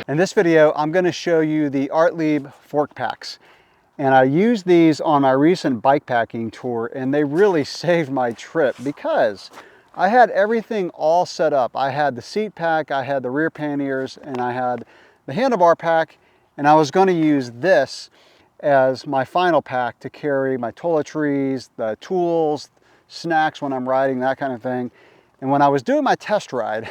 In this video, I'm going to show you the Ortlieb Fork Packs. And I used these on my recent bikepacking tour, and they really saved my trip because I had everything all set up. I had the seat pack, I had the rear panniers, and I had the handlebar-pack, and I was going to use this as my final pack to carry my toiletries, the tools, snacks when I'm riding, that kind of thing. And when I was doing my test ride,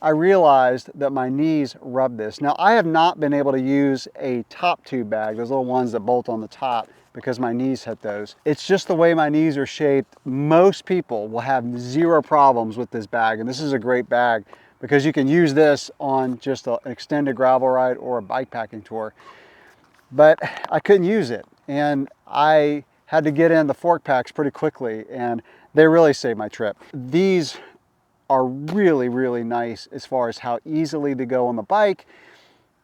I realized that my knees rubbed this. Now, I have not been able to use a top tube bag, those little ones that bolt on the top, because my knees hit those. It's just the way my knees are shaped. Most people will have zero problems with this bag, and this is a great bag because you can use this on just an extended gravel ride or a bikepacking tour. But I couldn't use it, and I had to get in the fork packs pretty quickly, and they really saved my trip. These are really, really nice as far as how easily they go on the bike,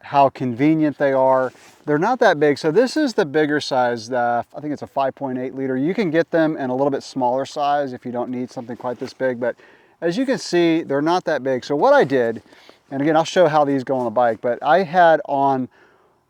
how convenient they are. They're not that big. So this is the bigger size. I think it's a 5.8 liter. You can get them in a little bit smaller size if you don't need something quite this big. But as you can see, they're not that big. So what I did, and again, I'll show how these go on the bike, but I had on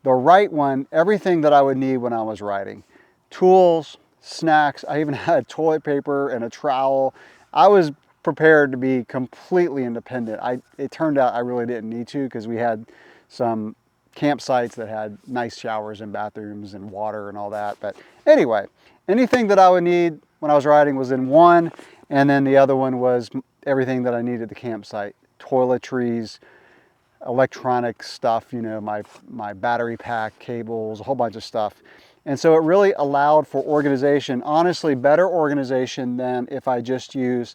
the right one everything that I would need when I was riding. Tools, snacks. I even had toilet paper and a trowel. I was prepared to be completely independent. It turned out I really didn't need to because we had some campsites that had nice showers and bathrooms and water and all that. But anyway, anything that I would need when I was riding was in one, and then the other one was everything that I needed at the campsite. Toiletries, electronic stuff, you know, my battery pack, cables, a whole bunch of stuff. And so it really allowed for organization, honestly better organization than if I just use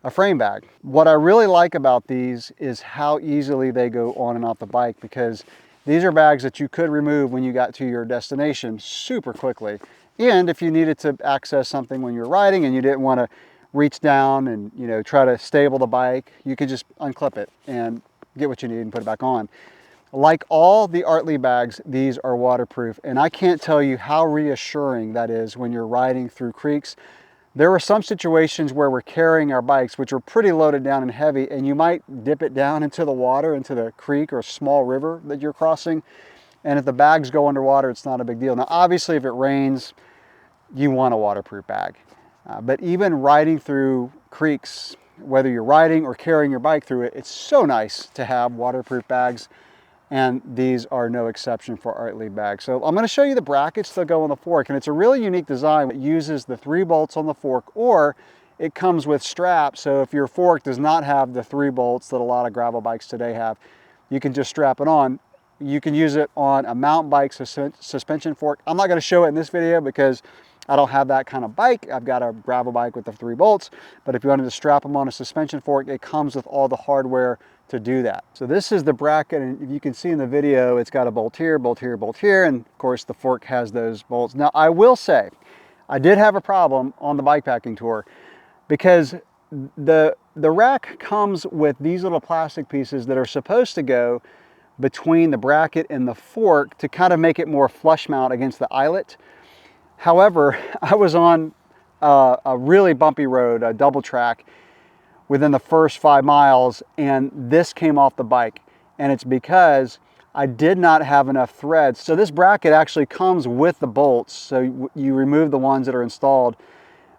a frame bag. What I really like about these is how easily they go on and off the bike, because these are bags that you could remove when you got to your destination super quickly. And if you needed to access something when you're riding and you didn't want to reach down and, you know, try to stable the bike, you could just unclip it and get what you need and put it back on. Like all the Ortlieb bags, these are waterproof, and I can't tell you how reassuring that is when you're riding through creeks. There were some situations where we're carrying our bikes, which are pretty loaded down and heavy, and you might dip it down into the water, into the creek or small river that you're crossing. And if the bags go underwater, it's not a big deal. Now, obviously, if it rains, you want a waterproof bag. But even riding through creeks, whether you're riding or carrying your bike through it, it's so nice to have waterproof bags. And these are no exception for Ortlieb bags. So I'm going to show you the brackets that go on the fork, and it's a really unique design. It uses the 3 bolts on the fork, or it comes with straps. So if your fork does not have the 3 bolts that a lot of gravel bikes today have, you can just strap it on. You can use it on a mountain bike suspension fork. I'm not going to show it in this video because I don't have that kind of bike. I've got a gravel bike with the 3 bolts, but if you wanted to strap them on a suspension fork, it comes with all the hardware to do that. So this is the bracket, and if you can see in the video, it's got a bolt here, bolt here, bolt here, and of course the fork has those bolts. Now, I will say, I did have a problem on the bikepacking tour because the rack comes with these little plastic pieces that are supposed to go between the bracket and the fork to kind of make it more flush mount against the eyelet. However, I was on a really bumpy road, a double track, within the first 5 miles, and this came off the bike. And it's because I did not have enough threads. So this bracket actually comes with the bolts. So you remove the ones that are installed,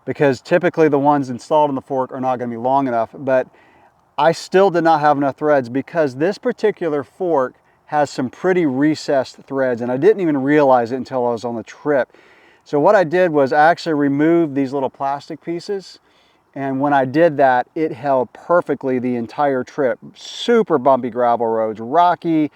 because typically the ones installed in the fork are not going to be long enough. But I still did not have enough threads because this particular fork has some pretty recessed threads, and I didn't even realize it until I was on the trip. So what I did was I actually removed these little plastic pieces, and when I did that, it held perfectly the entire trip. Super bumpy gravel roads, rocky,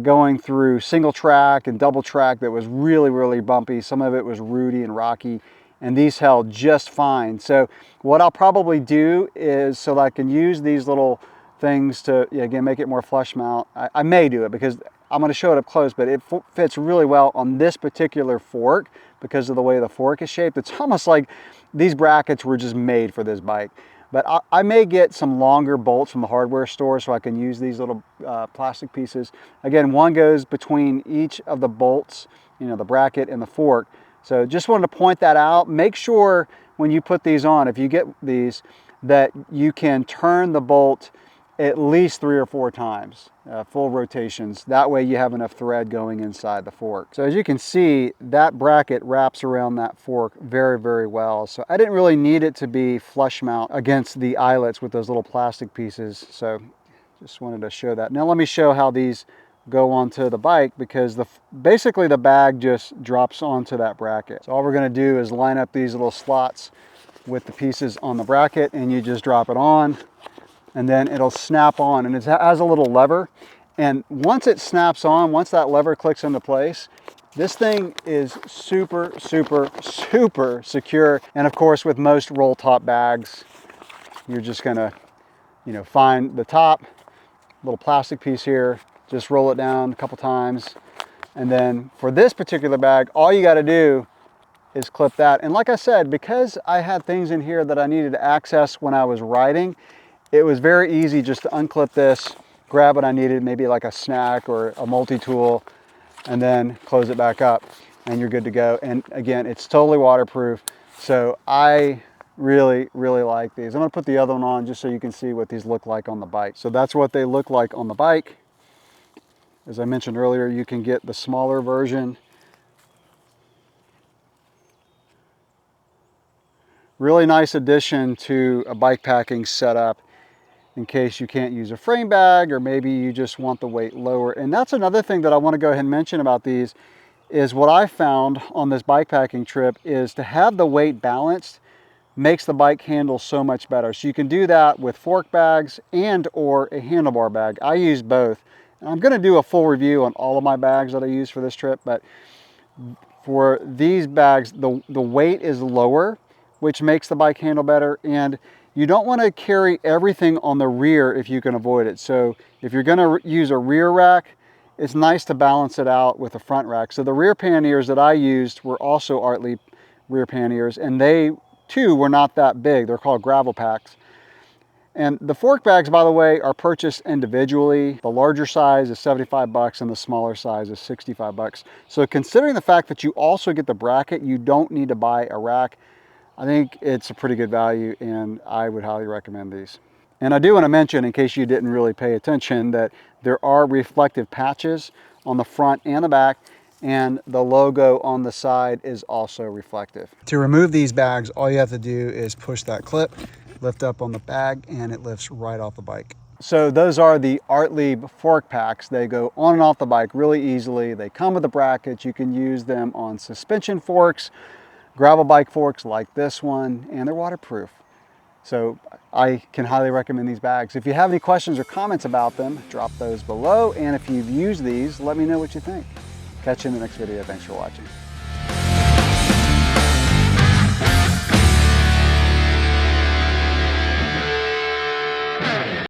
going through single track and double track that was really, really bumpy. Some of it was rooty and rocky, and these held just fine. So what I'll probably do is, so that I can use these little things to, again, make it more flush mount, I may do it because I'm going to show it up close, but it fits really well on this particular fork because of the way the fork is shaped. It's almost like these brackets were just made for this bike. But I may get some longer bolts from the hardware store so I can use these little plastic pieces. Again, one goes between each of the bolts, you know, the bracket and the fork. So just wanted to point that out. Make sure when you put these on, if you get these, that you can turn the bolt at least 3 or 4 times, full rotations. That way you have enough thread going inside the fork. So as you can see, that bracket wraps around that fork very, very well. So I didn't really need it to be flush mount against the eyelets with those little plastic pieces. So just wanted to show that. Now let me show how these go onto the bike, because basically the bag just drops onto that bracket. So all we're going to do is line up these little slots with the pieces on the bracket, and you just drop it on, and then it'll snap on, and it has a little lever. And once it snaps on, once that lever clicks into place, this thing is super, super, super secure. And of course, with most roll top bags, you're just gonna, find the top, little plastic piece here, just roll it down a couple times. And then for this particular bag, all you gotta do is clip that. And like I said, because I had things in here that I needed to access when I was riding, it was very easy just to unclip this, grab what I needed, maybe like a snack or a multi-tool, and then close it back up, and you're good to go. And again, it's totally waterproof. So I really, really like these. I'm gonna put the other one on just so you can see what these look like on the bike. So that's what they look like on the bike. As I mentioned earlier, you can get the smaller version. Really nice addition to a bike packing setup in case you can't use a frame bag, or maybe you just want the weight lower. And that's another thing that I want to go ahead and mention about these, is what I found on this bike packing trip is to have the weight balanced makes the bike handle so much better. So you can do that with fork bags and or a handlebar bag. I use both. And I'm going to do a full review on all of my bags that I use for this trip, but for these bags, the weight is lower, which makes the bike handle better. And you don't want to carry everything on the rear if you can avoid it. So if you're going to use a rear rack, it's nice to balance it out with a front rack. So the rear panniers that I used were also Ortlieb rear panniers, and they too were not that big. They're called gravel packs. And the fork bags, by the way, are purchased individually. The larger size is 75 bucks and the smaller size is 65 bucks. So considering the fact that you also get the bracket, you don't need to buy a rack. I think it's a pretty good value, and I would highly recommend these. And I do want to mention, in case you didn't really pay attention, that there are reflective patches on the front and the back, and the logo on the side is also reflective. To remove these bags, all you have to do is push that clip, lift up on the bag, and it lifts right off the bike. So those are the Ortlieb Fork Packs. They go on and off the bike really easily. They come with the brackets. You can use them on suspension forks, gravel bike forks like this one, and they're waterproof. So I can highly recommend these bags. If you have any questions or comments about them, drop those below. And if you've used these, let me know what you think. Catch you in the next video. Thanks for watching.